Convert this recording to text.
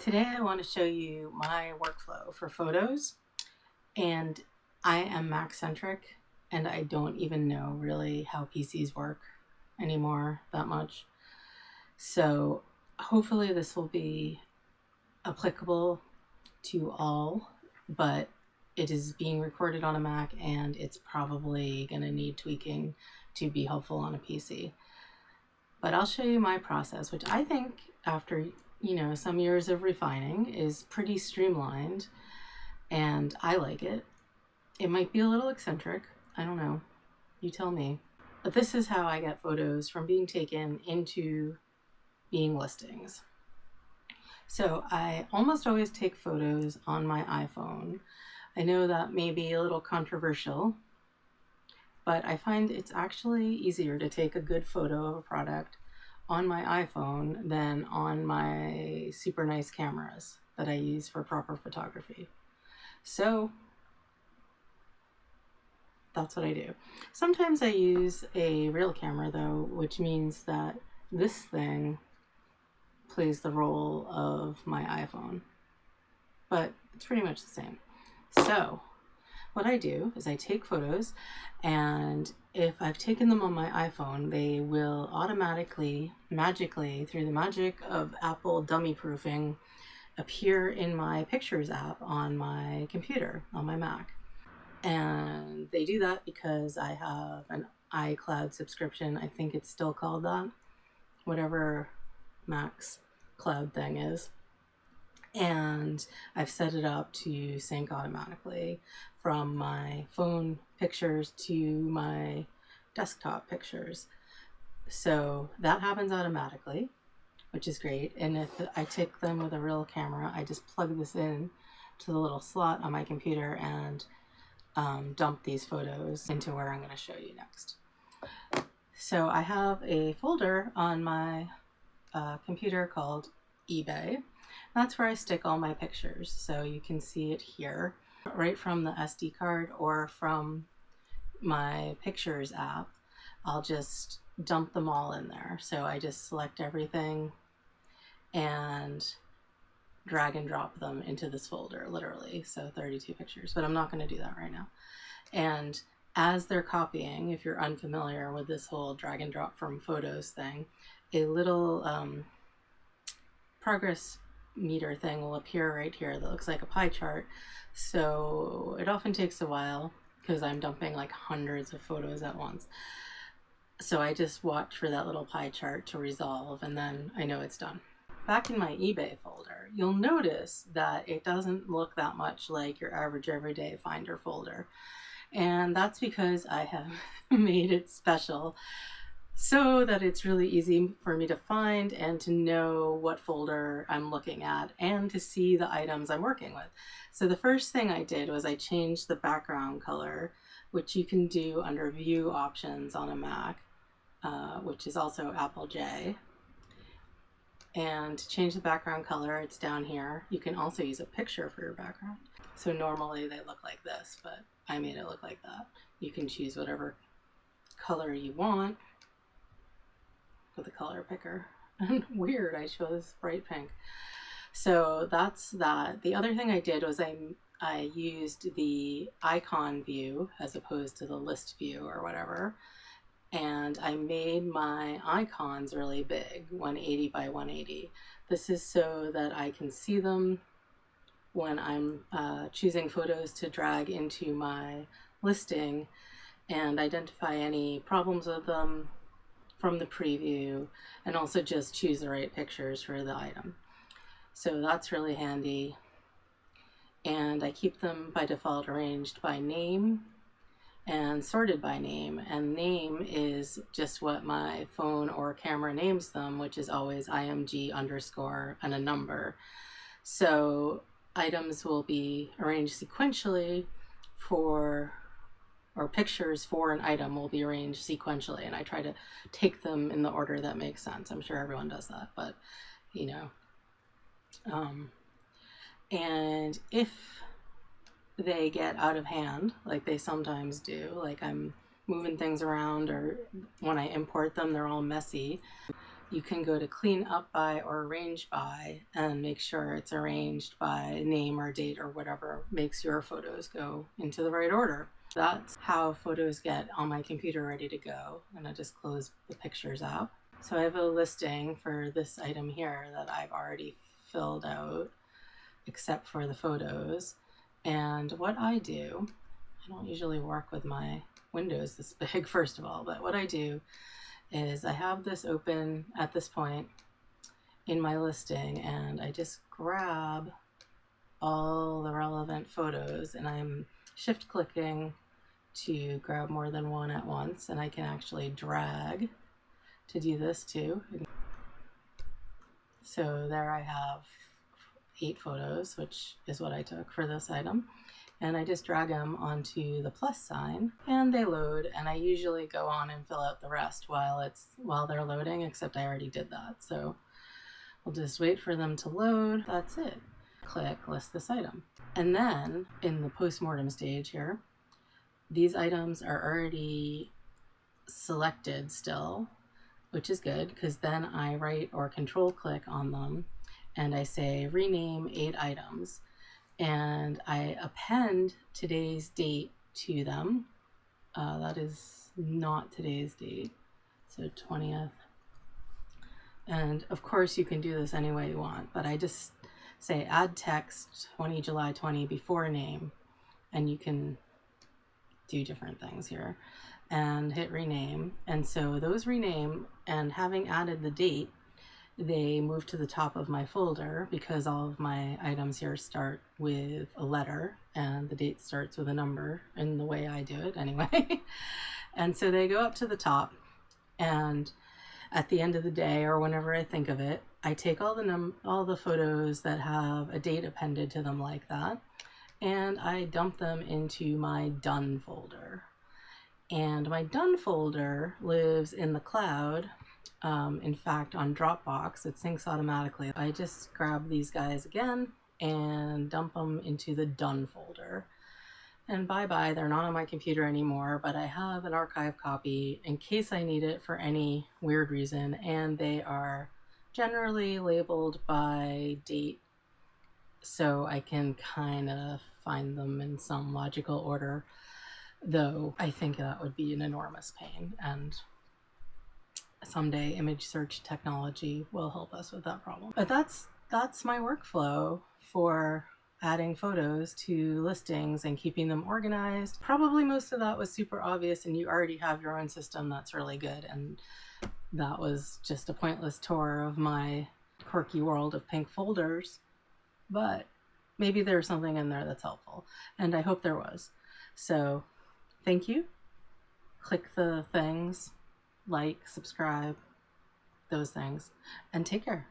Today I want to show you my workflow for photos, and I am Mac centric and I don't even know really how PCs work anymore that much. So hopefully this will be applicable to all, but it is being recorded on a Mac and it's probably going to need tweaking to be helpful on a PC. But I'll show you my process, which I think after some years of refining is pretty streamlined, and I like it. It might be a little eccentric, I don't know, you tell me. But this is how I get photos from being taken into being listings. So I almost always take photos on my iPhone. I know that may be a little controversial, but I find it's actually easier to take a good photo of a product on my iPhone than on my super nice cameras that I use for proper photography. So that's what I do. Sometimes I use a real camera though, which means that this thing plays the role of my iPhone, but it's pretty much the same. So what I do is I take photos, and if I've taken them on my iPhone, they will automatically, magically, through the magic of Apple dummy proofing, appear in my Pictures app on my computer, on my Mac. And they do that because I have an iCloud subscription. I think it's still called that, whatever Mac's cloud thing is. And I've set it up to sync automatically from my phone pictures to my desktop pictures. So that happens automatically, which is great. And if I take them with a real camera, I just plug this in to the little slot on my computer and dump these photos into where I'm going to show you next. So I have a folder on my computer called eBay. That's where I stick all my pictures. So you can see it here, right from the SD card or from my Pictures app. I'll just dump them all in there. So I just select everything and drag and drop them into this folder, literally. So 32 pictures, but I'm not going to do that right now. And as they're copying, if you're unfamiliar with this whole drag and drop from photos thing, a little progress meter thing will appear right here that looks like a pie chart. So it often takes a while because I'm dumping like hundreds of photos at once. So I just watch for that little pie chart to resolve, and then I know it's done. Back in my eBay folder, you'll notice that it doesn't look that much like your average everyday Finder folder. And that's because I have made it special so that it's really easy for me to find and to know what folder I'm looking at and to see the items I'm working with. So the first thing I did was I changed the background color, which you can do under View Options on a Mac, which is also Apple J. And to change the background color, it's down here. You can also use a picture for your background. So normally they look like this, but I made it look like that. You can choose whatever color you want with the color picker. And weird, I chose bright pink. So that's that. The other thing I did was I used the icon view as opposed to the list view or whatever. And I made my icons really big, 180 by 180. This is so that I can see them when I'm choosing photos to drag into my listing and identify any problems with them from the preview, and also just choose the right pictures for the item. So that's really handy. And I keep them by default arranged by name and sorted by name, and name is just what my phone or camera names them, which is always IMG underscore and a number. So items will be arranged sequentially or pictures for an item will be arranged sequentially, and I try to take them in the order that makes sense. I'm sure everyone does that, but and if they get out of hand, like they sometimes do, like I'm moving things around, or when I import them, they're all messy, you can go to clean up by or arrange by and make sure it's arranged by name or date or whatever makes your photos go into the right order. That's how photos get on my computer ready to go. I'm gonna just close the Pictures app. So I have a listing for this item here that I've already filled out, except for the photos. And what I do, I don't usually work with my windows this big, first of all, but what I do is I have this open at this point in my listing, and I just grab all the relevant photos, and I'm shift clicking to grab more than one at once, and I can actually drag to do this too. So there I have 8 photos, which is what I took for this item. And I just drag them onto the plus sign and they load, and I usually go on and fill out the rest while they're loading, except I already did that. So we'll just wait for them to load. That's it. Click list this item. And then in the postmortem stage here, these items are already selected still, which is good because then I right or control click on them and I say rename 8 items. And I append today's date to them. That is not today's date, so 20th. And of course you can do this any way you want, but I just say add text 20 July 20 before name, and you can do different things here and hit rename. And so those rename, and having added the date, they move to the top of my folder because all of my items here start with a letter and the date starts with a number in the way I do it anyway. And so they go up to the top, and at the end of the day or whenever I think of it, I take all the photos that have a date appended to them like that, and I dump them into my done folder. And my done folder lives in the cloud. In fact, on Dropbox, it syncs automatically. I just grab these guys again and dump them into the done folder. And bye-bye, they're not on my computer anymore, but I have an archive copy in case I need it for any weird reason, and they are generally labeled by date, so I can kind of find them in some logical order, though I think that would be an enormous pain, and someday image search technology will help us with that problem. But that's my workflow for adding photos to listings and keeping them organized. Probably most of that was super obvious and you already have your own system that's really good, and that was just a pointless tour of my quirky world of pink folders, but maybe there's something in there that's helpful, and I hope there was. So thank you. Click the things, like, subscribe, those things, and take care.